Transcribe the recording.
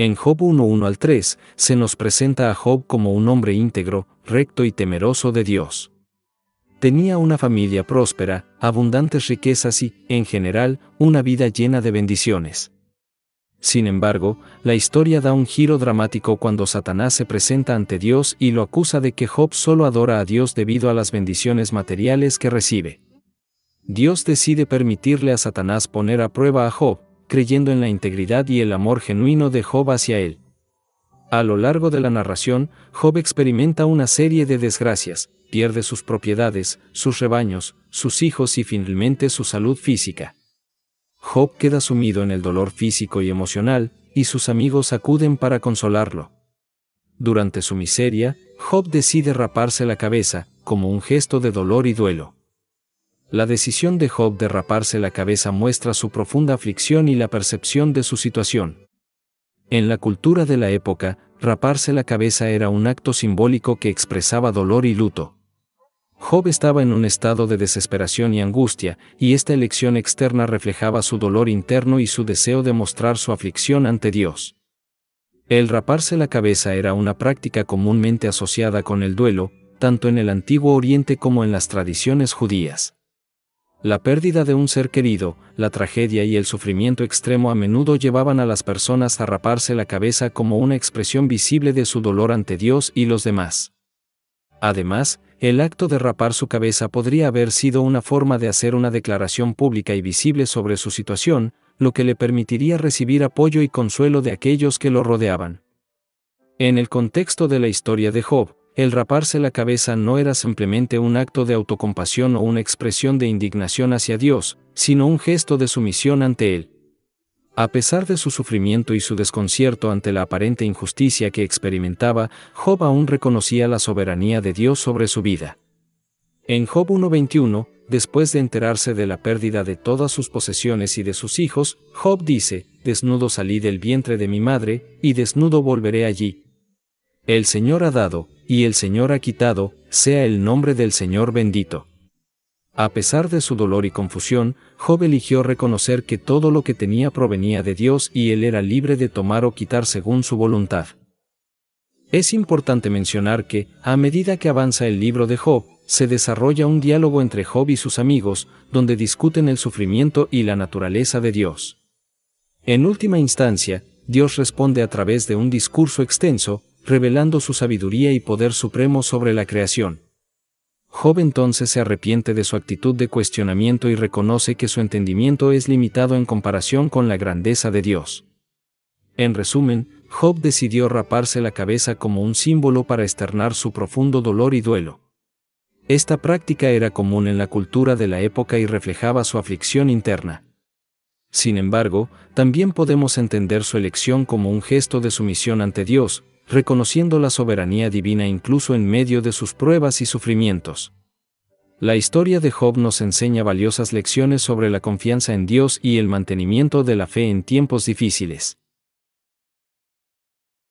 En Job 1:1 al 3, se nos presenta a Job como un hombre íntegro, recto y temeroso de Dios. Tenía una familia próspera, abundantes riquezas y, en general, una vida llena de bendiciones. Sin embargo, la historia da un giro dramático cuando Satanás se presenta ante Dios y lo acusa de que Job solo adora a Dios debido a las bendiciones materiales que recibe. Dios decide permitirle a Satanás poner a prueba a Job, creyendo en la integridad y el amor genuino de Job hacia él. A lo largo de la narración, Job experimenta una serie de desgracias, pierde sus propiedades, sus rebaños, sus hijos y finalmente su salud física. Job queda sumido en el dolor físico y emocional, y sus amigos acuden para consolarlo. Durante su miseria, Job decide raparse la cabeza, como un gesto de dolor y duelo. La decisión de Job de raparse la cabeza muestra su profunda aflicción y la percepción de su situación. En la cultura de la época, raparse la cabeza era un acto simbólico que expresaba dolor y luto. Job estaba en un estado de desesperación y angustia, y esta elección externa reflejaba su dolor interno y su deseo de mostrar su aflicción ante Dios. El raparse la cabeza era una práctica comúnmente asociada con el duelo, tanto en el Antiguo Oriente como en las tradiciones judías. La pérdida de un ser querido, la tragedia y el sufrimiento extremo a menudo llevaban a las personas a raparse la cabeza como una expresión visible de su dolor ante Dios y los demás. Además, el acto de rapar su cabeza podría haber sido una forma de hacer una declaración pública y visible sobre su situación, lo que le permitiría recibir apoyo y consuelo de aquellos que lo rodeaban. En el contexto de la historia de Job, el raparse la cabeza no era simplemente un acto de autocompasión o una expresión de indignación hacia Dios, sino un gesto de sumisión ante Él. A pesar de su sufrimiento y su desconcierto ante la aparente injusticia que experimentaba, Job aún reconocía la soberanía de Dios sobre su vida. En Job 1:21, después de enterarse de la pérdida de todas sus posesiones y de sus hijos, Job dice: «Desnudo salí del vientre de mi madre, y desnudo volveré allí. El Señor ha dado, y el Señor ha quitado, sea el nombre del Señor bendito». A pesar de su dolor y confusión, Job eligió reconocer que todo lo que tenía provenía de Dios y él era libre de tomar o quitar según su voluntad. Es importante mencionar que, a medida que avanza el libro de Job, se desarrolla un diálogo entre Job y sus amigos, donde discuten el sufrimiento y la naturaleza de Dios. En última instancia, Dios responde a través de un discurso extenso, revelando su sabiduría y poder supremo sobre la creación. Job entonces se arrepiente de su actitud de cuestionamiento y reconoce que su entendimiento es limitado en comparación con la grandeza de Dios. En resumen, Job decidió raparse la cabeza como un símbolo para externar su profundo dolor y duelo. Esta práctica era común en la cultura de la época y reflejaba su aflicción interna. Sin embargo, también podemos entender su elección como un gesto de sumisión ante Dios, reconociendo la soberanía divina incluso en medio de sus pruebas y sufrimientos. La historia de Job nos enseña valiosas lecciones sobre la confianza en Dios y el mantenimiento de la fe en tiempos difíciles.